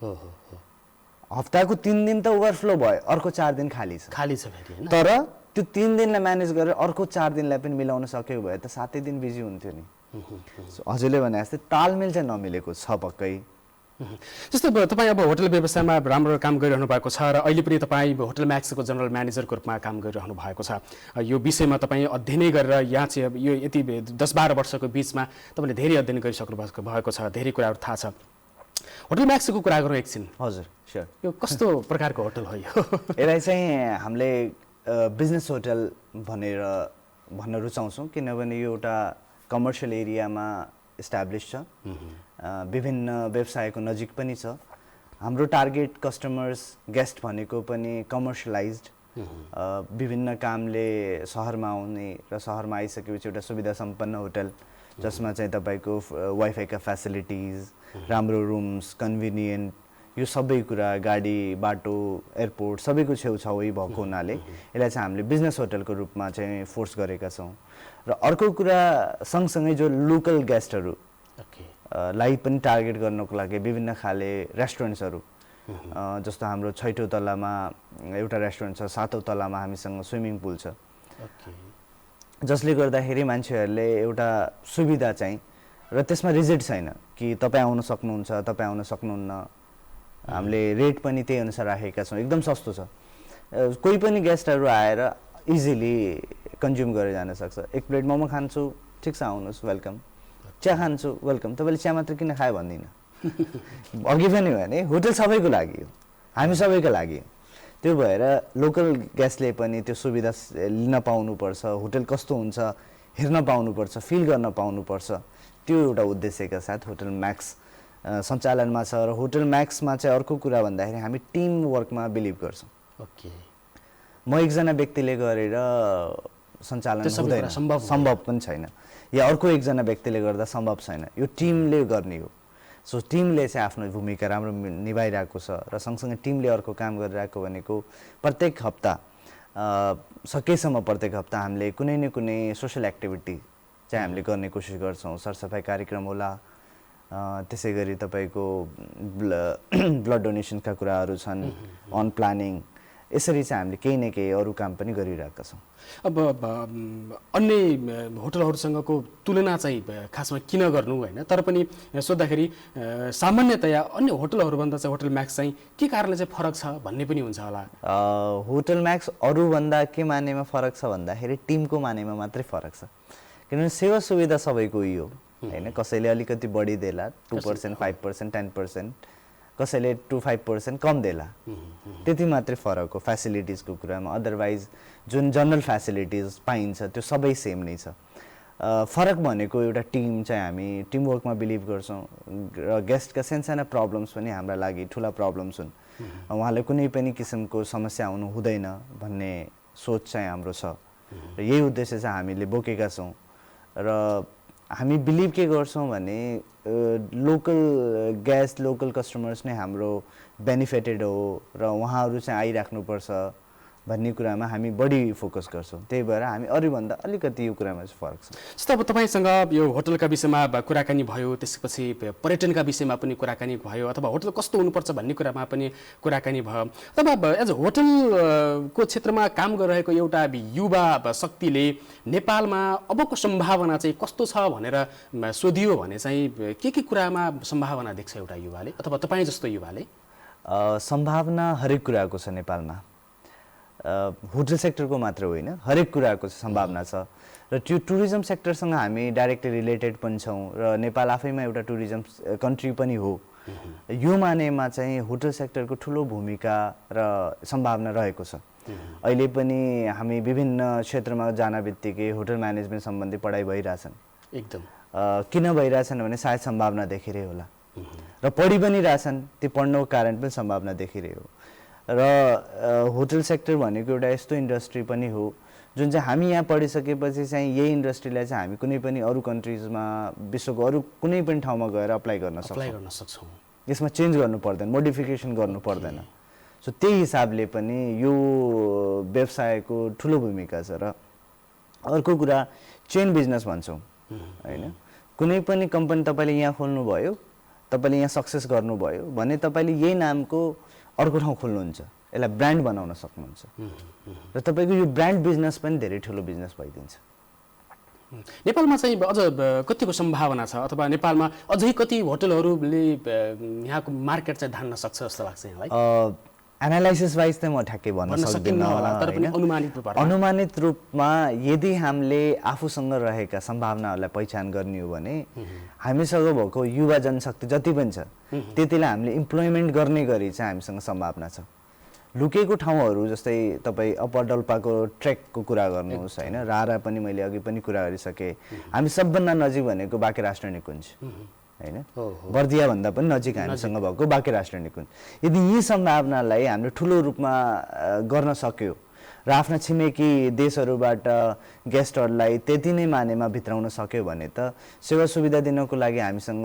हप्ताको 3 दिन त ओभरफ्लो भयो, अर्को 4 दिन खाली छ फेरि। तर त्यो 3 दिनलाई म्यानेज गरेर अर्को 4 दिनलाई पनि मिलाउन सकेको भए त 7 दिन बिजी हुन्थ्यो नि। हजुरले भने जस्तै तालमेल चाहिँ नमिलेको छ पक्कै। जस्तै तपाईँ अब होटल व्यवसायमा राम्रो काम गरिरहनु भएको छ र अहिले पनि तपाईँ होटल म्याक्सको जनरल म्यानेजरको रूपमा काम गरिरहनु भएको छ। यो विषयमा तपाईँ अध्ययनै गरेर यहाँ चाहिँ यो यति 10-12 वर्षको बिचमा तपाईँले धेरै अध्ययन गरिसक्नु भएको छ, धेरै कुराहरू थाहा छ। होटल म्याक्सको कुरा गरौँ एकछिन। हजुर, स्योर। यो कस्तो प्रकारको होटल हो यो? यसलाई चाहिँ हामीले बिजनेस होटल भन्न रुचाउँछौँ किनभने यो एउटा कमर्सियल एरियामा इस्टाब्लिस छ, विभिन्न व्यवसायको नजिक पनि छ। हाम्रो टार्गेट कस्टमर्स गेस्ट भनेको पनि कमर्सियलाइज्ड, विभिन्न कामले सहरमा आउने र सहरमा आइसकेपछि एउटा सुविधा सम्पन्न होटल जसमा चाहिँ तपाईँको वाइफाईका फेसिलिटिज, राम्रो रुम्स, कन्भिनियन्ट, यो सबै कुरा, गाडी बाटो एयरपोर्ट सबैको छेउछाउै भएको हुनाले यसलाई चाहिँ हामीले बिजनेस होटलको रूपमा चाहिँ फोर्स गरेका छौँ। र अर्को कुरा सँगसँगै जो लोकल गेस्टहरू लाई पनि टार्गेट गर्नको लागि विभिन्न खाले रेस्टुरेन्ट्सहरू, जस्तो हाम्रो 6औँ तलामा एउटा रेस्टुरेन्ट छ, 7औँ तलामा हामीसँग स्विमिङ पुल छ, जसले गर्दाखेरि मान्छेहरूले एउटा सुविधा चाहिँ र त्यसमा रिजिड छैन कि तपाईँ आउन सक्नुहुन्छ, तपाईँ आउन सक्नुहुन्न। हामीले रेट पनि त्यही अनुसार राखेका छौँ, एकदम सस्तो छ। कोही पनि गेस्टहरू आएर इजिली कन्ज्युम गरेर जान सक्छ। एक प्लेट मोमो खान्छु, ठिक छ आउनुहोस्, वेलकम। चिया खान्छु, वेलकम। तपाईँले चिया मात्र किन खायो भन्दिनँ। अघि पनि भने होटल सबैको लागि हो, हामी सबैको लागि। त्यो भएर लोकल गेस्टले पनि त्यो सुविधा लिन पाउनुपर्छ, होटल कस्तो हुन्छ हेर्न पाउनुपर्छ, फिल गर्न पाउनुपर्छ। त्यो एउटा उद्देश्यका साथ होटल म्याक्स सञ्चालनमा छ। र होटल म्याक्समा चाहिँ अर्को कुरा भन्दाखेरि हामी टिम वर्कमा बिलिभ गर्छौँ। म एकजना व्यक्तिले गरेर सञ्चालन हुँदैन, सम्भव पनि छैन, या अर्को एकजना व्यक्तिले गर्दा सम्भव छैन, यो टिमले गर्ने हो। सो टिमले चाहिँ आफ्नो भूमिका राम्रो निभाइरहेको छ र सँगसँगै टिमले अर्को काम गरिरहेको भनेको प्रत्येक हप्ता सकेसम्म प्रत्येक हप्ता हामीले कुनै न कुनै सोसल एक्टिभिटी चाहिँ हामीले गर्ने कोसिस गर्छौँ। सरसफाइ कार्यक्रम होला, त्यसै गरी तपाईँको ब्लड डोनेसनका कुराहरू छन्, अन प्लानिङ, यसरी चाहिँ हामीले केही न केही अरू काम पनि गरिरहेका छौँ। अब अन्य होटलहरूसँगको तुलना चाहिँ खासमा किन गर्नु होइन, तर पनि सोद्धाखेरि सामान्यतया अन्य होटलहरूभन्दा चाहिँ होटल म्याक्स चाहिँ के कारणले चाहिँ फरक छ भन्ने पनि हुन्छ होला। होटल म्याक्स अरूभन्दा के मानेमा फरक छ भन्दाखेरि टिमको मानेमा मात्रै फरक छ, किनभने सेवा सुविधा सबैको यो होइन। कसैले अलिकति बढी देला, 2%, 5%, 10%, कसैले 2-5% कम देला, त्यति मात्रै फरक हो फेसिलिटिजको कुरामा। अदरवाइज जुन जनरल फेसिलिटिज पाइन्छ त्यो सबै सेम नै छ। फरक भनेको एउटा टिम चाहिँ हामी टिमवर्कमा बिलिभ गर्छौँ र गेस्टका सानसाना प्रब्लम्स पनि हाम्रा लागि ठुला प्रब्लम्स हुन्, उहाँलाई कुनै पनि किसिमको समस्या आउनु हुँदैन भन्ने सोच चाहिँ हाम्रो छ र यही उद्देश्य चाहिँ हामीले बोकेका छौँ। र हामी बिलिभ के गर्छौँ भने लोकल गेस्ट, लोकल कस्टमर्स नै हाम्रो बेनिफिटेड हो र उहाँहरू चाहिँ आइराख्नुपर्छ भन्ने कुरामा हामी बढी फोकस गर्छौँ। त्यही भएर हामी अरूभन्दा अलिकति यो कुरामा चाहिँ फरक छ। जस्तो अब तपाईँसँग यो होटलका विषयमा कुराकानी भयो, त्यसपछि पर्यटनका विषयमा पनि कुराकानी भयो, अथवा होटल कस्तो हुनुपर्छ भन्ने कुरामा पनि कुराकानी भयो। तब अब एज होटलको क्षेत्रमा काम गरिरहेको एउटा युवा शक्तिले नेपालमा अबको सम्भावना चाहिँ कस्तो छ भनेर सोधियो भने चाहिँ के कुरामा सम्भावना देख्छ एउटा युवाले अथवा तपाईँ जस्तो युवाले? सम्भावना हरेक कुराको छ नेपालमा, होटल सेक्टरको मात्र होइन, हरेक कुराको सम्भावना छ। र त्यो टुरिज्म सेक्टरसँग हामी डाइरेक्टली रिलेटेड पनि छौँ र नेपाल आफैमा एउटा टुरिज्म कन्ट्री पनि हो। यो मानेमा चाहिँ होटल सेक्टरको ठुलो भूमिका र सम्भावना रहेको छ। अहिले पनि हामी विभिन्न क्षेत्रमा जान बित्तिकै होटल म्यानेजमेन्ट सम्बन्धी पढाइ भइरहेछन्। एकदम किन भइरहेछन् भने सायद सम्भावना देखिरहे होला र पढि पनि रहेछन्, त्यो पढ्नुको कारण पनि सम्भावना देखिरहे हो। र होटल सेक्टर भनेको एउटा यस्तो इन्डस्ट्री पनि हो जुन चाहिँ हामी यहाँ पढिसकेपछि चाहिँ यही इन्डस्ट्रीलाई चाहिँ हामी कुनै पनि अरू कन्ट्रिजमा, विश्वको अरू कुनै पनि ठाउँमा गएर अप्लाई गर्न सक्छौँ। यसमा चेन्ज गर्नु पर्दैन, मोडिफिकेसन गर्नु पर्दैन। सो त्यही हिसाबले पनि यो व्यवसायको ठुलो भूमिका छ। र अर्को कुरा चेन बिजनेस भन्छौँ होइन, कुनै पनि कम्पनी तपाईँले यहाँ खोल्नुभयो, तपाईँले यहाँ सक्सेस गर्नुभयो भने तपाईँले यही नामको अर्को ठाउँ खोल्नुहुन्छ, यसलाई ब्रान्ड बनाउन सक्नुहुन्छ र तपाईँको यो ब्रान्ड बिजनेस पनि धेरै ठुलो बिजनेस भइदिन्छ। नेपालमा चाहिँ अझ कतिको सम्भावना छ अथवा नेपालमा अझै कति होटलहरूले यहाँको मार्केट चाहिँ धान्न सक्छ जस्तो लाग्छ यहाँलाई? एनालाइसिस वाइज चाहिँ म ठ्याक्कै भन्न सक्दिनँ, अनुमानित रूपमा यदि हामीले आफूसँग रहेका सम्भावनाहरूलाई पहिचान गर्ने हो भने हामीसँग भएको युवा जनशक्ति जति पनि छ त्यतिलाई हामीले इम्प्लोइमेन्ट गर्ने गरी चाहिँ हामीसँग सम्भावना छ। लुकेको ठाउँहरू जस्तै तपाईँ अप्पर डोल्पाको ट्रेकको कुरा गर्नुहोस् होइन, रारा पनि मैले अघि पनि कुरा गरिसकेँ। हामी सबभन्दा नजिक भनेको बाँके राष्ट्रिय निकुञ्ज होइन, बर्दिया भन्दा पनि नजिक हामीसँग भएको बाँके राष्ट्रिय निकुञ्ज। यदि यी सम्भावनालाई हामीले ठुलो रूपमा गर्न सक्यो र आफ्ना छिमेकी देशहरूबाट गेस्टहरूलाई त्यति नै मानेमा भित्राउन सक्यो भने त सेवा सुविधा दिनको लागि हामीसँग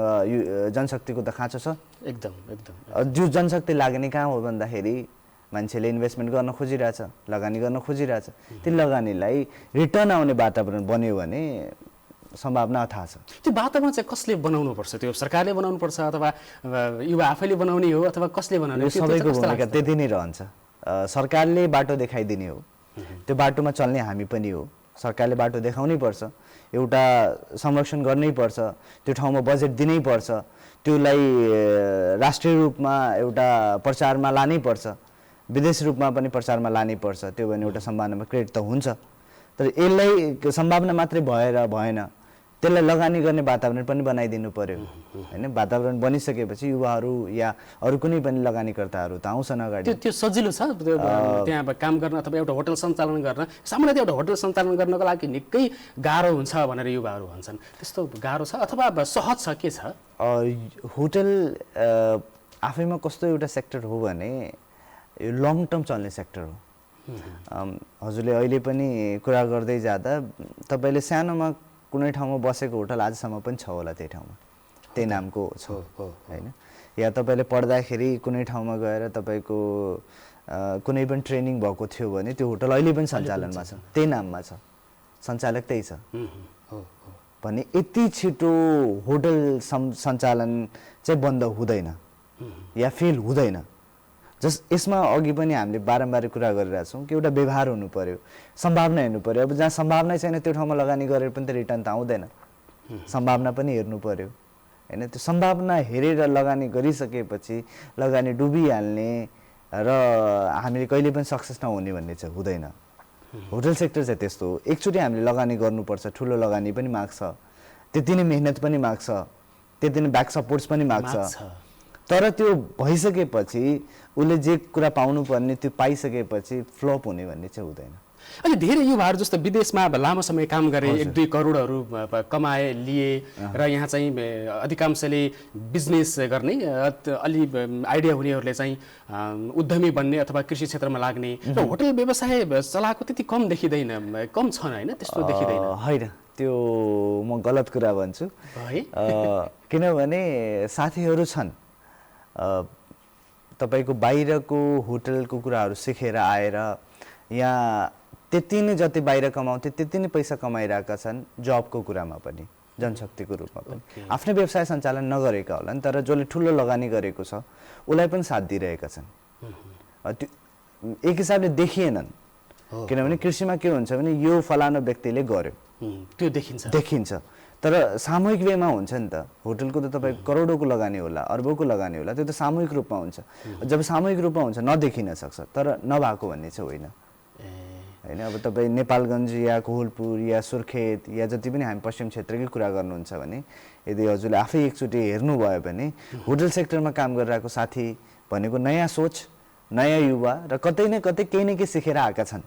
जनशक्तिको त खाँचो छ। एकदम एकदम जो जनशक्ति लाग्ने कहाँ हो भन्दाखेरि मान्छेले इन्भेस्टमेन्ट गर्न खोजिरहेछ, लगानी गर्न खोजिरहेछ, त्यो लगानीलाई रिटर्न आउने वातावरण बन्यो भने सम्भावना थाहा छ। त्यो वातावरण चाहिँ कसले बनाउनु पर्छ? त्यो सरकारले बनाउनु पर्छ अथवा युवा आफैले बनाउने हो अथवा कसले बनाउने? सबैको भूमिका त्यति नै रहन्छ। सरकारले बाटो देखाइदिने हो, त्यो बाटोमा चल्ने हामी पनि हो। सरकारले बाटो देखाउनै पर्छ, एउटा संरक्षण गर्नै पर्छ, त्यो ठाउँमा बजेट दिनै पर्छ, त्यसलाई राष्ट्रिय रूपमा एउटा प्रचारमा लानै पर्छ, विदेशी रूपमा पनि प्रचारमा लानै पर्छ। त्यो भने एउटा सम्भावनामा क्रेडिट त हुन्छ, तर यसलाई सम्भावना मात्रै भएन, त्यसलाई लगानी गर्ने वातावरण पनि बनाइदिनु पर्यो होइन। वातावरण बनिसकेपछि युवाहरू या अरू कुनै पनि लगानीकर्ताहरू त आउँछन् अगाडि। त्यो सजिलो छ त्यहाँ काम गर्न अथवा एउटा होटल सञ्चालन गर्न? सामान्यतः एउटा होटल सञ्चालन गर्नको लागि निकै गाह्रो हुन्छ भनेर युवाहरू भन्छन्, त्यस्तो गाह्रो छ अथवा सहज छ, के छ? होटल आफैमा कस्तो एउटा सेक्टर हो भने यो लङ टर्म चल्ने सेक्टर हो। हजुरले अहिले पनि कुरा गर्दै जाँदा तपाईँले सानोमा कुनै ठाउँमा बसेको होटल आजसम्म पनि छ होला, त्यही ठाउँमा त्यही नामको छ होइन। या तपाईँले पढ्दाखेरि कुनै ठाउँमा गएर तपाईँको कुनै पनि ट्रेनिङ भएको थियो भने त्यो होटल अहिले पनि सञ्चालनमा छ, त्यही नाममा छ, सञ्चालक त्यही छ भने यति छिटो होटल सञ्चालन चाहिँ बन्द हुँदैन या फेल हुँदैन। यसमा अघि पनि हामीले बारम्बार कुरा गरिरहेछौँ कि एउटा व्यवहार हुनु पर्यो, सम्भावना हेर्नु पर्यो। अब जहाँ सम्भावना छैन त्यो ठाउँमा लगानी गरेर पनि त रिटर्न त आउँदैन, सम्भावना पनि हेर्नु पर्यो होइन। त्यो सम्भावना हेरेर लगानी गरिसकेपछि लगानी डुबिहाल्ने र हामीले कहिले पनि सक्सेस नहुने भन्ने चाहिँ हुँदैन। होटल सेक्टर चाहिँ त्यस्तो हो, एकचोटि हामीले लगानी गर्नुपर्छ, ठुलो लगानी पनि माग्छ, त्यति नै मेहनत पनि माग्छ, त्यति नै ब्याक सपोर्ट्स पनि माग्छ। तर त्यो भइसकेपछि उसले जे कुरा पाउनुपर्ने त्यो पाइसकेपछि फ्लप हुने भन्ने चाहिँ हुँदैन। अहिले धेरै युवाहरू जस्तो विदेशमा लामो समय काम गरे, 1-2 करोडहरू कमाए लिए र यहाँ चाहिँ अधिकांशले बिजनेस गर्ने, अलि आइडिया हुनेहरूले चाहिँ उद्यमी बन्ने अथवा कृषि क्षेत्रमा लाग्ने र होटल व्यवसाय चलाएको त्यति कम देखिँदैन, कम छन् होइन, त्यस्तो देखिँदैन होइन। त्यो म गलत कुरा भन्छु है, किनभने साथीहरू छन् तपाईँको बाहिरको होटलको कुराहरू सिकेर आएर यहाँ त्यति नै जति बाहिर कमाउँथे त्यति नै पैसा कमाइरहेका छन् जबको कुरामा पनि, जनशक्तिको रूपमा पनि। आफ्नै व्यवसाय सञ्चालन नगरेका होलान् तर जसले ठुलो लगानी गरेको छ उसलाई पनि साथ दिइरहेका छन्। त्यो एक हिसाबले देखिएनन्, किनभने कृषिमा के हुन्छ भने यो फलानु व्यक्तिले गर्यो त्यो देखिन्छ, तर सामूहिक वेमा हुन्छ नि त। होटलको त तपाईँको करोडौँको लगानी होला, अर्बौँको लगानी होला, त्यो त सामूहिक रूपमा हुन्छ। जब सामूहिक रूपमा हुन्छ नदेखिन सक्छ, तर नभएको भन्ने चाहिँ होइन होइन। अब तपाईँ नेपालगञ्ज या कोहलपुर या सुर्खेत या जति पनि हामी पश्चिम क्षेत्रकै कुरा गर्नुहुन्छ भने यदि हजुरले आफै एकचोटि हेर्नुभयो भने होटल सेक्टरमा काम गरिरहेको साथी भनेको नयाँ सोच, नयाँ युवा र कतै न कतै केही न केही सिकेर आएका छन्।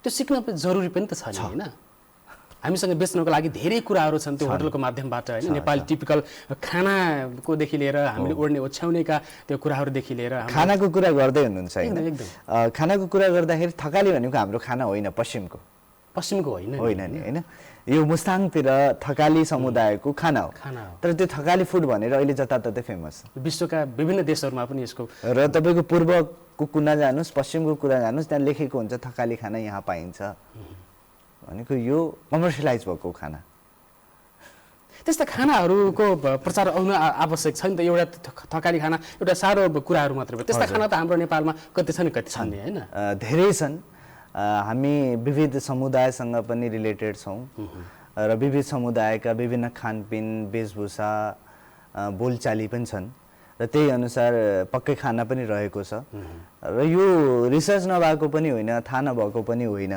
त्यो सिक्न पनि जरुरी पनि त छ नि होइन। हामीसँग बेच्नको लागि धेरै कुराहरू छन् त्यो होटलको माध्यमबाट होइन। नेपाली टिपिकल खानाकोदेखि लिएर हामीले ओड्ने ओछ्याउनेका त्यो कुराहरूदेखि लिएर खानाको कुरा गर्दै हुनुहुन्छ होइन। खानाको कुरा गर्दाखेरि थकाली भनेको हाम्रो खाना होइन, पश्चिमको होइन नि होइन। यो मुस्ताङतिर थकाली समुदायको खाना हो, तर त्यो थकाली फुड भनेर अहिले जताततै फेमस छ। विश्वका विभिन्न देशहरूमा पनि यसको र तपाईँको पूर्वको कुना जानुहोस्, पश्चिमको कुरा जानुहोस्, त्यहाँ लेखेको हुन्छ थकाली खाना यहाँ पाइन्छ भनेको यो कमर्सियलाइज भएको खाना। त्यस्ता खानाहरूको प्रचार आउन आवश्यक छ नि त। एउटा थकाली खाना एउटा साह्रो कुराहरू मात्रै भयो, त्यस्ता खाना त हाम्रो नेपालमा कति छन् नि होइन। धेरै छन्। हामी विविध समुदायसँग पनि रिलेटेड छौँ र विविध समुदायका विभिन्न खानपिन, वेशभूषा, बोलचाली पनि छन् र त्यही अनुसार पक्कै खाना पनि रहेको छ। र यो रिसर्च नभएको पनि होइन, थाहा नभएको पनि होइन,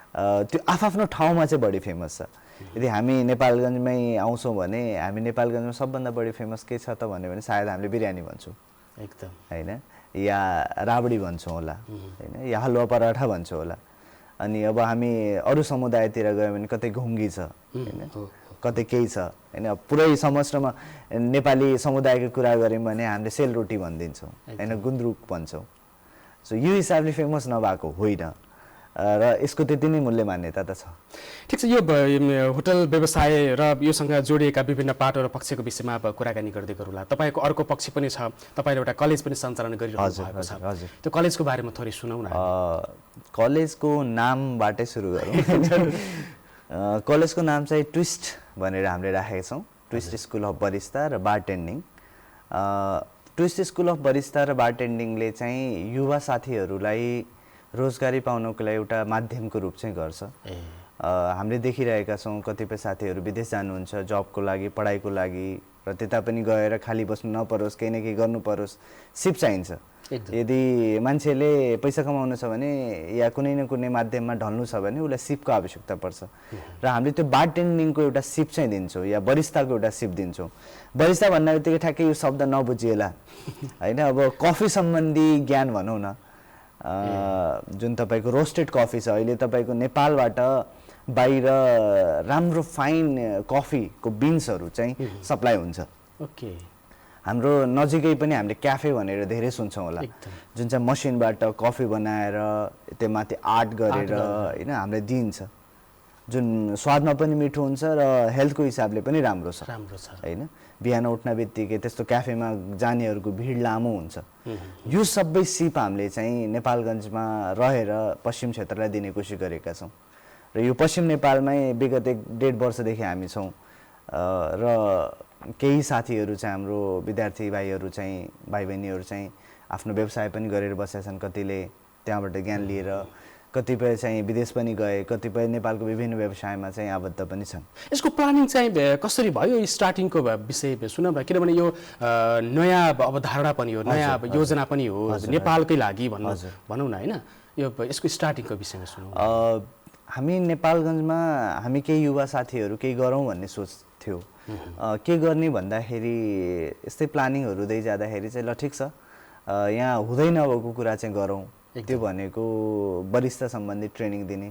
त्यो आफ्नो ठाउँमा चाहिँ बढी फेमस छ। यदि हामी नेपालगञ्जमै आउँछौँ भने हामी नेपालगञ्जमा सबभन्दा बढी फेमस के छ त भन्यो भने सायद हामीले बिरयानी भन्छौँ एकदम होइन, या राबडी भन्छौँ होला होइन, या हलुवा पराठा भन्छौँ होला। अनि अब हामी अरू समुदायतिर गयौँ भने कतै घुङ्गी छ होइन, कतै केही छ होइन। पुरै समष्टमा नेपाली समुदायको कुरा गऱ्यौँ भने हामीले सेलरोटी भनिदिन्छौँ होइन, गुन्द्रुक भन्छौँ। सो यो हिसाबले फेमस नभएको होइन र यसको त्यति नै मूल्य मान्यता त छ। ठिक छ, यो होटल व्यवसाय र योसँग जोडिएका विभिन्न पाटो र पक्षको विषयमा अब कुराकानी गर्दै गरौँला। तपाईँको अर्को पक्ष पनि छ, तपाईँले एउटा कलेज पनि सञ्चालन गरिरहनु भएको छ। त्यो कलेजको बारेमा थोरै सुनाउँ न। कलेजको नामबाटै सुरु गरौँ। कलेजको नाम चाहिँ ट्विस्ट भनेर हामीले राखेका छौँ, ट्विस्ट स्कुल अफ बरिस्ता र बारटेन्डिङ। ट्विस्ट स्कुल अफ बरिस्ता र बारटेन्डिङले चाहिँ युवा साथीहरूलाई रोजगारी पाउनको लागि एउटा माध्यमको रूप चाहिँ गर्छ। हामीले देखिरहेका छौँ कतिपय साथीहरू विदेश जानुहुन्छ जबको लागि, पढाइको लागि, र त्यता पनि गएर खाली बस्नु नपरोस्, केही न केही गर्नु परोस्, सिप चाहिन्छ। यदि मान्छेले पैसा कमाउनु छ भने या कुनै न कुनै माध्यममा ढल्नु छ भने उसलाई सिपको आवश्यकता पर्छ र हामीले त्यो बारटेन्डिङको एउटा सिप चाहिँ दिन्छौँ या बरिस्ताको एउटा सिप दिन्छौँ। बरिस्ता भन्ने बित्तिकै ठ्याक्कै यो शब्द नबुझिएला होइन। अब कफी सम्बन्धी ज्ञान भनौँ न, जुन तपाईँको रोस्टेड कफी छ, अहिले तपाईँको नेपालबाट बाहिर राम्रो फाइन कफीको बिन्सहरू चाहिँ सप्लाई हुन्छ। ओके, हाम्रो नजिकै पनि हामीले क्याफे भनेर धेरै सुन्छौँ होला, जुन चाहिँ मसिनबाट कफी बनाएर त्यो माथि आर्ट गरेर होइन हामीलाई दिइन्छ, जुन स्वादमा पनि मिठो हुन्छ र हेल्थको हिसाबले पनि राम्रो छ होइन। बिहान उठ्न बित्तिकै त्यस्तो क्याफेमा जानेहरूको भिड लामो हुन्छ। यो सबै सिप हामीले चाहिँ नेपालगञ्जमा रहेर पश्चिम क्षेत्रलाई दिने कोसिस गरेका छौँ र यो पश्चिम नेपालमै विगत 1.5 वर्षदेखि हामी छौँ र केही साथीहरू चाहिँ हाम्रो विद्यार्थी भाइहरू चाहिँ भाइ बहिनीहरू चाहिँ आफ्नो व्यवसाय पनि गरेर बसेका छन्। कतिले त्यहाँबाट ज्ञान लिएर, कतिपय चाहिँ विदेश पनि गए, कतिपय नेपालको विभिन्न व्यवसायमा चाहिँ आबद्ध पनि छन्। यसको प्लानिङ चाहिँ कसरी भयो स्टार्टिङको विषय सुनौँ न, किनभने यो नयाँ अवधारणा पनि हो, नयाँ योजना पनि हो नेपालकै लागि भनौँ न होइन। यो यसको स्टार्टिङको विषयमा सुनौँ। हामी नेपालगञ्जमा हामी केही युवा साथीहरू केही गरौँ भन्ने सोच थियो। के गर्ने भन्दाखेरि यस्तै प्लानिङहरू हुँदै जाँदाखेरि चाहिँ ल ठिक छ यहाँ हुँदै नभएको कुरा चाहिँ गरौँ। त्यो भनेको बरिस्ता सम्बन्धी ट्रेनिङ दिने,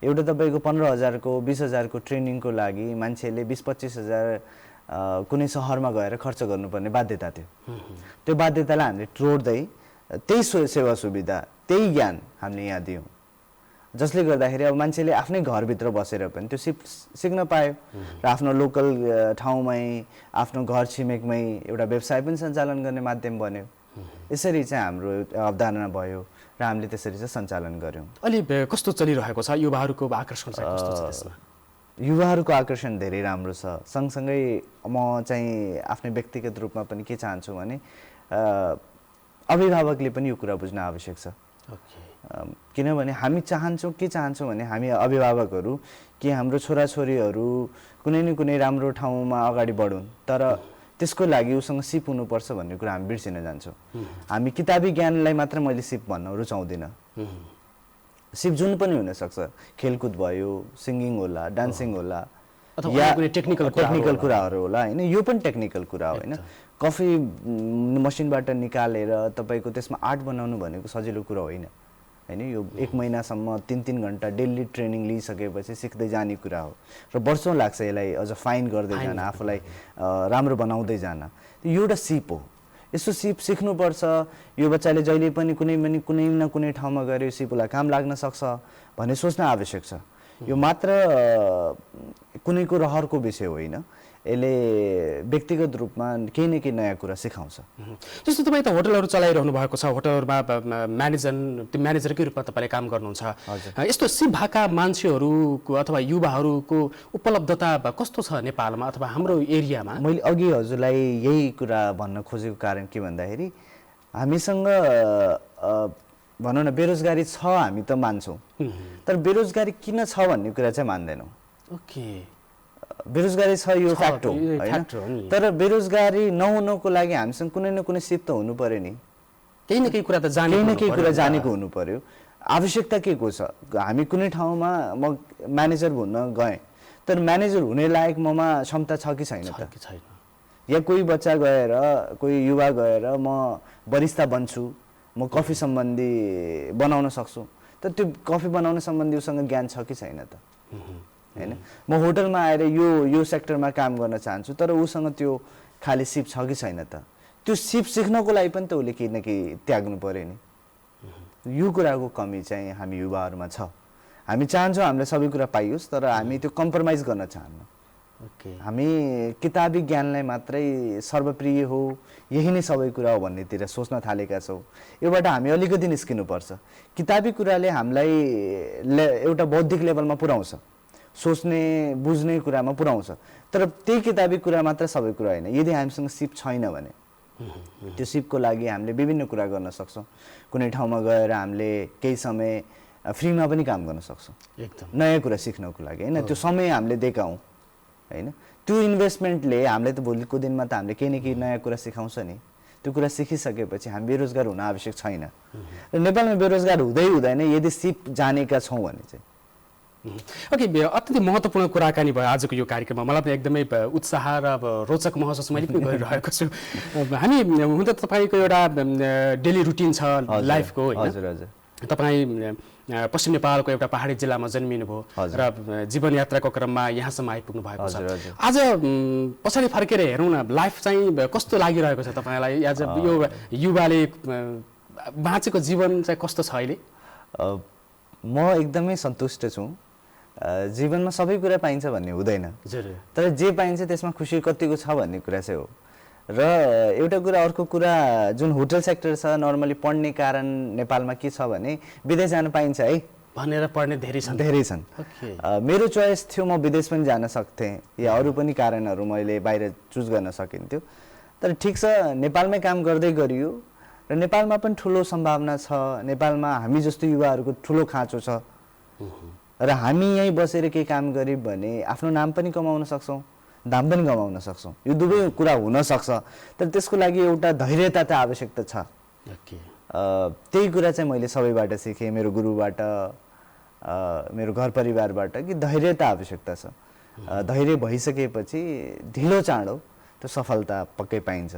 एउटा तपाईँको 15,000को 20,000को ट्रेनिङको लागि मान्छेले 20-25 हजार कुनै सहरमा गएर खर्च गर्नुपर्ने बाध्यता थियो। त्यो बाध्यतालाई हामीले तोड्दै त्यही सेवा सुविधा, त्यही ज्ञान हामीले यहाँ दियौँ, जसले गर्दाखेरि अब मान्छेले आफ्नै घरभित्र बसेर पनि त्यो सिक्न पायो र आफ्नो लोकल ठाउँमै, आफ्नो घर छिमेकमै एउटा व्यवसाय पनि सञ्चालन गर्ने माध्यम बन्यो। यसरी चाहिँ हाम्रो अवधारणा भयो र हामीले त्यसरी चाहिँ सञ्चालन गऱ्यौँ। अलि कस्तो चलिरहेको छ युवाहरूको आकर्षण चाहिँ कस्तो छ त्यसमा? युवाहरूको आकर्षण धेरै राम्रो छ। सँगसँगै म चाहिँ आफ्नै व्यक्तिगत रूपमा पनि के चाहन्छु भने अभिभावकले पनि यो कुरा बुझ्न आवश्यक छ। किनभने हामी के चाहन्छौँ भने हामी अभिभावकहरू कि हाम्रो छोराछोरीहरू कुनै न कुनै राम्रो ठाउँमा अगाडि बढुन्, तर त्यसको लागि उसँग सिप हुनुपर्छ भन्ने कुरा हामी बिर्सिन जान्छौँ। हामी किताबी ज्ञानलाई मात्र मैले सिप भन्न रुचाउँदिनँ। सिप जुन पनि हुनसक्छ, खेलकुद भयो, सिङ्गिङ होला, डान्सिङ होला, या टेक्निकल कुराहरू होला होइन, यो पनि टेक्निकल कुरा हो होइन। कफी मसिनबाट निकालेर तपाईँको त्यसमा आर्ट बनाउनु भनेको सजिलो कुरो होइन होइन। यो 1 महिनासम्म 3-3 घन्टा डेली ट्रेनिङ लिइसकेपछि सिक्दै जाने कुरा हो र वर्षौँ लाग्छ यसलाई अझ फाइन गर्दै जान, आफूलाई राम्रो बनाउँदै जान। यो एउटा सिप हो। यस्तो सिप सिक्नुपर्छ। यो बच्चाले जहिले पनि कुनै न कुनै ठाउँमा गएर यो सिप उसलाई काम लाग्न सक्छ भन्ने सोच्न आवश्यक छ। यो मात्र कुनैको रहरको विषय होइन, यसले व्यक्तिगत रूपमा केही न केही नयाँ कुरा सिकाउँछ। जस्तो तपाईँ त होटलहरू चलाइरहनु भएको छ, होटलहरूमा म्यानेजरकै रूपमा तपाईँले काम गर्नुहुन्छ। यस्तो सिप भएका मान्छेहरूको अथवा युवाहरूको उपलब्धता कस्तो छ नेपालमा अथवा हाम्रो एरियामा? मैले अघि हजुरलाई यही कुरा भन्न खोजेको कारण के भन्दाखेरि हामीसँग भनौँ न बेरोजगारी छ, हामी त मान्छौँ, तर बेरोजगारी किन छ भन्ने कुरा चाहिँ मान्दैनौँ। बेरोजगारी छ यो फ्याक्ट हो होइन, तर बेरोजगारी नहुनको लागि हामीसँग कुनै न कुनै सिप त हुनु पर्यो नि। केही न केही कुरा जानेको हुनु पर्यो। आवश्यकता के को छ? हामी कुनै ठाउँमा म म्यानेजर हुन गएँ, तर म्यानेजर हुने लायक ममा क्षमता छ कि छैन त? या कोही बच्चा गएर, कोही युवा गएर म बरिस्ता बन्छु, म कफी सम्बन्धी बनाउन सक्छु, तर त्यो कफी बनाउन सम्बन्धी उसँग ज्ञान छ कि छैन त? हैन। म होटलमा आएर यो सेक्टरमा काम गर्न चाहन्छु, तर उसँग त्यो खाली सिप छ कि छैन त? त्यो सिप सिक्नको लागि पनि त उसले केही न केही त्याग्नु पर्यो नि। यो कुराको कमी चाहिँ हामी युवाहरूमा छ। हामी चाहन्छौँ हामीलाई सबै कुरा पाइयोस्, तर हामी त्यो कम्प्रोमाइज गर्न चाहन्न। हामी किताबी ज्ञानलाई मात्रै सर्वप्रिय हो, यही नै सबै कुरा हो भन्नेतिर सोच्न थालेका छौँ। योबाट हामी अलिकति निस्किनुपर्छ। किताबी कुराले हामीलाई एउटा बौद्धिक लेभलमा पुर्याउँछ, सोच्ने बुझ्ने कुरामा पुर्याउँछ, तर त्यही किताबी कुरा मात्र सबै कुरा होइन। यदि हामीसँग सिप छैन भने त्यो सिपको लागि हामीले विभिन्न कुरा गर्न सक्छौँ। कुनै ठाउँमा गएर हामीले केही समय फ्रीमा पनि काम गर्न सक्छौँ एकदम नयाँ कुरा सिक्नको लागि होइन। त्यो समय हामीले दिएका हौँ होइन। त्यो इन्भेस्टमेन्टले हामीले त भोलिको दिनमा त हामीले केही न केही नयाँ कुरा सिकाउँछ नि। त्यो कुरा सिकिसकेपछि हामी बेरोजगार हुन आवश्यक छैन। र नेपालमा बेरोजगार हुँदैन यदि सिप जानेका छौँ भने चाहिँ। ओके, अत्यन्तै महत्त्वपूर्ण कुराकानी भयो आजको यो कार्यक्रममा। मलाई पनि एकदमै उत्साह र रोचक महसुस मैले पनि गरिरहेको छु। हामी हुन त तपाईँको एउटा डेली रुटिन छ लाइफको होइन। हजुर हजुर। तपाईँ पश्चिम नेपालको एउटा पहाडी जिल्लामा जन्मिनुभयो र जीवनयात्राको क्रममा यहाँसम्म आइपुग्नु भएको छ। आज पछाडि फर्केर हेरौँ न, लाइफ चाहिँ कस्तो लागिरहेको छ तपाईँलाई? आज यो युवाले बाँचेको जीवन चाहिँ कस्तो छ अहिले? म एकदमै सन्तुष्ट छु। जीवनमा सबै कुरा पाइन्छ भन्ने हुँदैन, तर जे पाइन्छ त्यसमा खुसी कतिको छ भन्ने कुरा चाहिँ हो। र एउटा कुरा, अर्को कुरा, जुन होटल सेक्टर छ नर्मली पढ्ने कारण नेपालमा के छ भने विदेश जान पाइन्छ है भनेर पढ्ने धेरै छन्। मेरो चोइस थियो, म विदेश पनि जान सक्थेँ या अरू पनि कारणहरू मैले बाहिर चुज गर्न सकिन्थ्यो, तर ठिक छ नेपालमै काम गर्दै गरियो र नेपालमा पनि ठुलो सम्भावना छ। नेपालमा हामी जस्तो युवाहरूको ठुलो खाँचो छ र हामी यहीँ बसेर केही काम गऱ्यौँ भने आफ्नो नाम पनि कमाउन सक्छौँ, दाम पनि कमाउन सक्छौँ। यो दुवै कुरा हुनसक्छ, तर त्यसको लागि एउटा धैर्यता त आवश्यकता छ। त्यही कुरा चाहिँ मैले सबैबाट सिकेँ, मेरो गुरुबाट, मेरो घर परिवारबाट, कि धैर्यता आवश्यकता छ। धैर्य भइसकेपछि ढिलो चाँडो त्यो सफलता पक्कै पाइन्छ।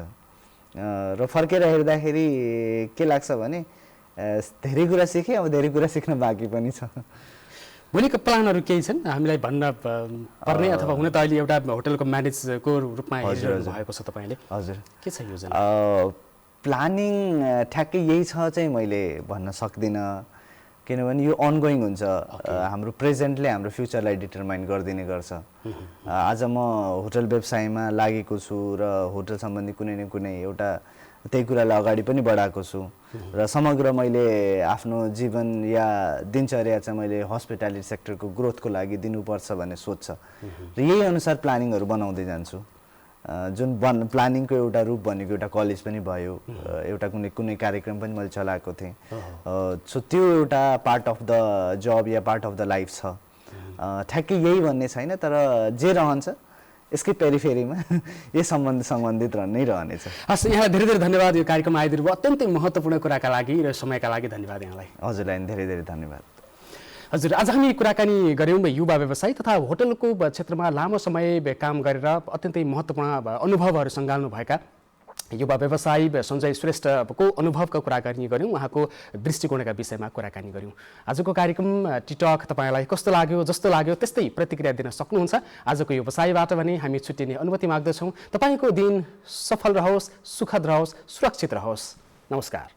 र फर्केर हेर्दाखेरि के लाग्छ भने धेरै कुरा सिकेँ, अब धेरै कुरा सिक्न बाँकी पनि छ। भोलिको प्लानहरू केही छन् हामीलाई भन्न पर्ने, अथवा हुन त अहिले एउटा होटलको म्यानेजरको रूपमा हेरिरहनु भएको छ तपाईँले? हजुर। के छ योजना? प्लानिङ ठ्याक्कै यही छ चाहिँ मैले भन्न सक्दिनँ, किनभने यो अनगोइङ हुन्छ। हाम्रो प्रेजेन्टले हाम्रो फ्युचरलाई डिटरमाइन गरिदिने गर्छ। आज म होटल व्यवसायमा लागेको छु र होटल सम्बन्धी कुनै न कुनै एउटा त्यही कुरालाई अगाडि पनि बढाएको छु र समग्र मैले आफ्नो जीवन या दिनचर्या चाहिँ मैले हस्पिटालिटी सेक्टरको ग्रोथको लागि दिनुपर्छ भन्ने सोच छ र यही अनुसार प्लानिङहरू बनाउँदै जान्छु। जुन प्लानिङको एउटा रूप भनेको एउटा कलेज पनि भयो, एउटा कुनै कार्यक्रम पनि मैले चलाएको थिएँ। सो त्यो एउटा पार्ट अफ द जब या पार्ट अफ द लाइफ छ। ठ्याक्कै यही भन्ने छैन, तर जे रहन्छ यसकै पेरिफेरीमा यही सम्बन्धित नै रहनेछ। हस्, यहाँलाई धेरै धेरै धन्यवाद यो कार्यक्रममा आइदिनु भयो। अत्यन्तै महत्त्वपूर्ण कुराका लागि र समयका लागि धन्यवाद यहाँलाई। हजुरलाई धेरै धेरै धन्यवाद। हजुर, आज हामी कुराकानी गऱ्यौँ युवा व्यवसायी तथा होटलको क्षेत्रमा लामो समय काम गरेर अत्यन्तै महत्त्वपूर्ण अनुभवहरू सङ्घाल्नुभएका युवा व्यवसायी सञ्जय श्रेष्ठको अनुभवका कुराकानी गऱ्यौँ, उहाँको दृष्टिकोणका विषयमा कुराकानी गऱ्यौँ। आजको कार्यक्रम टिटक तपाईँलाई कस्तो लाग्यो? जस्तो लाग्यो त्यस्तै प्रतिक्रिया दिन सक्नुहुन्छ। आजको यो व्यवसायबाट भने हामी छुट्टिने अनुमति माग्दछौँ। तपाईँको दिन सफल रहोस्, सुखद रहोस्, सुरक्षित रहोस्। नमस्कार।